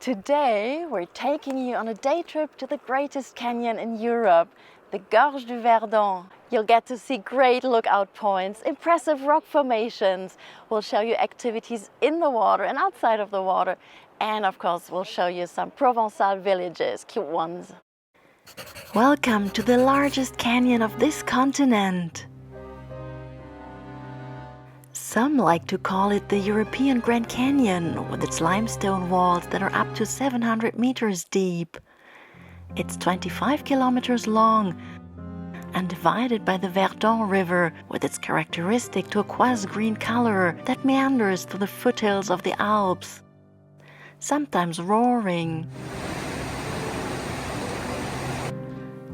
Today we're taking you on a day trip to the greatest canyon in Europe, the Gorges du Verdon. You'll get to see great lookout points, impressive rock formations. We'll show you activities in the water and outside of the water. And of course, we'll show you some provencal villages, cute ones. Welcome to the largest canyon of this continent. Some like to call it the European Grand Canyon, with its limestone walls that are up to 700 meters deep. It's 25 kilometers long and divided by the Verdon River with its characteristic turquoise green color that meanders through the foothills of the Alps, sometimes roaring.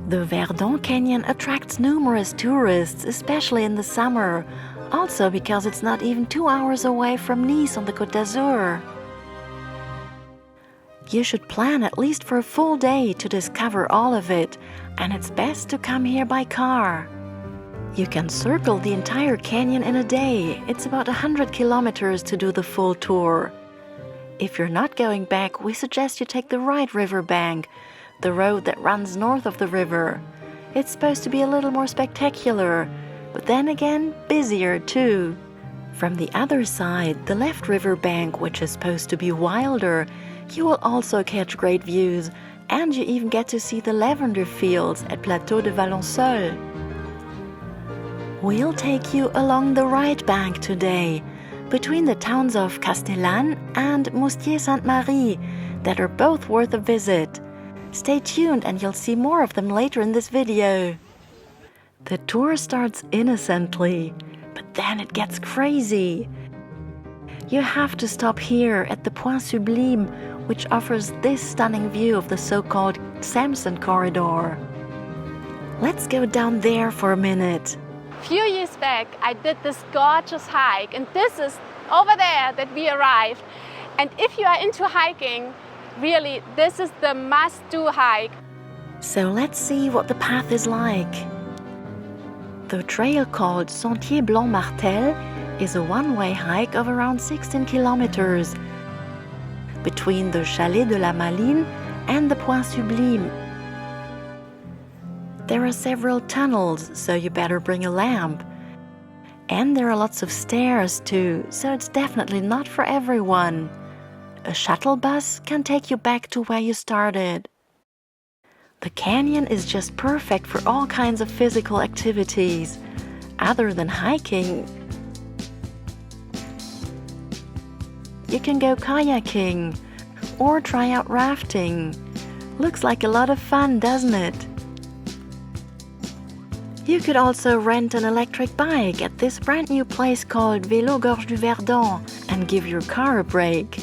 The Verdon Canyon attracts numerous tourists, especially in the summer, also because it's not even 2 hours away from Nice on the Côte d'Azur. You should plan at least for a full day to discover all of it, and it's best to come here by car. You can circle the entire canyon in a day. It's about 100 kilometers to do the full tour. If you're not going back, we suggest you take the right river bank, the road that runs north of the river. It's supposed to be a little more spectacular, but then again, busier too. From the other side, the left river bank, which is supposed to be wilder, you will also catch great views, and you even get to see the lavender fields at Plateau de Valensole. We'll take you along the right bank today, between the towns of Castillan and Muskies Marie, that are both worth a visit. Stay tuned and you'll see more of them later in this video. The tour starts innocently, but then it gets crazy. You have to stop here at the Point Sublime, which offers this stunning view of the so-called Samson Corridor. Let's go down there for a minute. A few years back, I did this gorgeous hike, and this is over there that we arrived. And if you are into hiking, really, this is the must-do hike. So let's see what the path is like. The trail called Sentier Blanc-Martel is a one-way hike of around 16 kilometers between the Chalet de la Malines and the Point Sublime. There are several tunnels, so you better bring a lamp. And there are lots of stairs too, so it's definitely not for everyone. A shuttle bus can take you back to where you started. The canyon is just perfect for all kinds of physical activities. Other than hiking, you can go kayaking or try out rafting. Looks like a lot of fun, doesn't it? You could also rent an electric bike at this brand new place called Vélo Gorges du Verdon and give your car a break.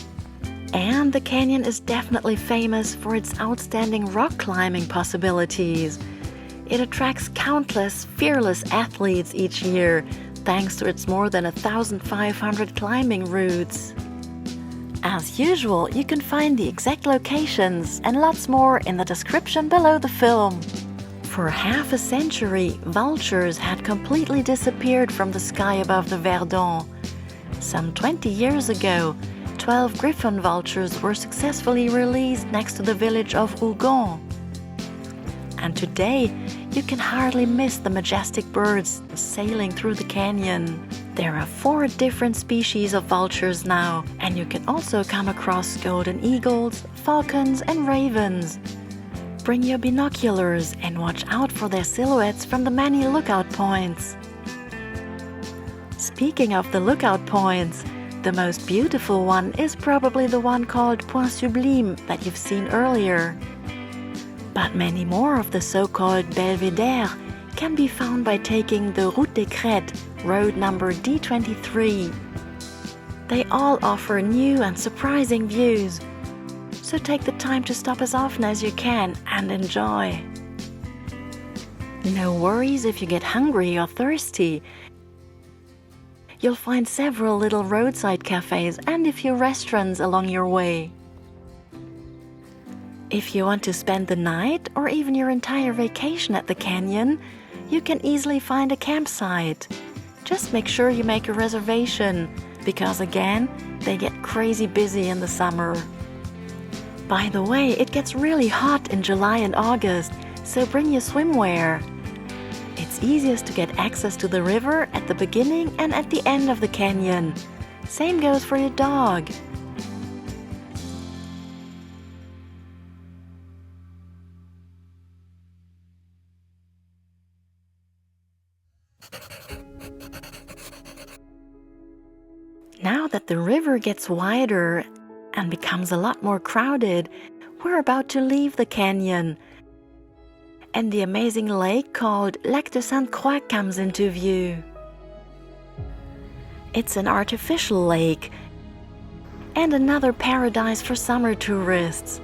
And the canyon is definitely famous for its outstanding rock climbing possibilities. It attracts countless fearless athletes each year, thanks to its more than 1,500 climbing routes. As usual, you can find the exact locations and lots more in the description below the film. For half a century, vultures had completely disappeared from the sky above the Verdon. Some 20 years ago, 12 griffon vultures were successfully released next to the village of Hougon. And today, you can hardly miss the majestic birds sailing through the canyon. There are 4 different species of vultures now, and you can also come across golden eagles, falcons, and ravens. Bring your binoculars and watch out for their silhouettes from the many lookout points. Speaking of the lookout points, the most beautiful one is probably the one called Point Sublime that you've seen earlier. But many more of the so-called belvédères can be found by taking the Route des Crêtes, road number D23. They all offer new and surprising views, so take the time to stop as often as you can and enjoy. No worries if you get hungry or thirsty. You'll find several little roadside cafes and a few restaurants along your way. If you want to spend the night or even your entire vacation at the canyon, you can easily find a campsite. Just make sure you make a reservation, because again, they get crazy busy in the summer. By the way, it gets really hot in July and August, so bring your swimwear. It's easiest to get access to the river at the beginning and at the end of the canyon. Same goes for your dog. Now that the river gets wider and becomes a lot more crowded, we're about to leave the canyon. And the amazing lake called Lectus and Quack comes into view. It's an artificial lake and another paradise for summer tourists.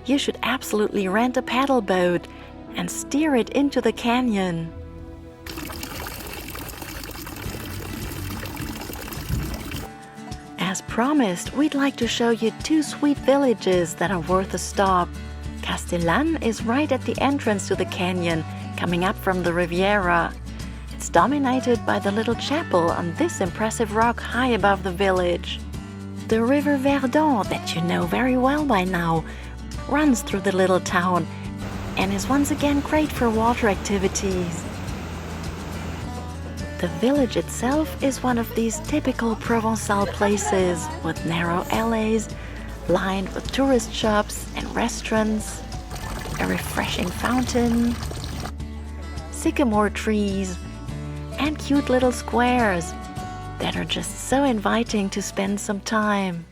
You should absolutely rent a paddle boat and steer it into the canyon. As promised, we'd like to show you 2 sweet villages that are worth a stop. Castillan is right at the entrance to the canyon, coming up from the Riviera. It's dominated by the little chapel on this impressive rock high above the village. The river Verdon, that you know very well by now, runs through the little town and is once again great for water activities. The village itself is one of these typical provencal places with narrow alleys lined with tourist shops and restaurants, a refreshing fountain, sycamore trees, and cute little squares that are just so inviting to spend some time.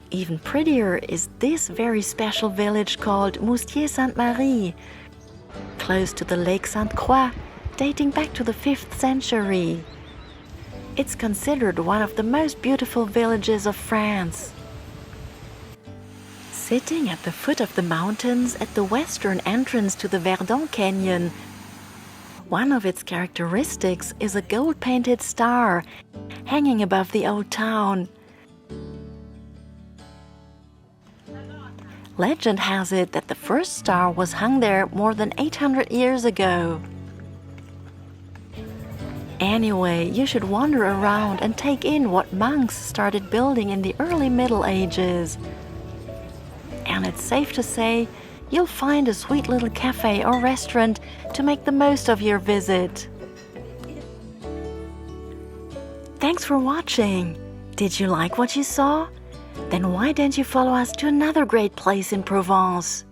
Even prettier is this very special village called Muskies Marie, close to the Lake St. Croix, dating back to the 5th century. It's considered one of the most beautiful villages of France. Sitting at the foot of the mountains at the western entrance to the Verdon Canyon, one of its characteristics is a gold-painted star hanging above the old town. Legend has it that the first star was hung there more than 800 years ago. Anyway, you should wander around and take in what monks started building in the early Middle Ages. And it's safe to say, you'll find a sweet little cafe or restaurant to make the most of your visit. Thanks for watching! Did you like what you saw? Then why don't you follow us to another great place in Provence?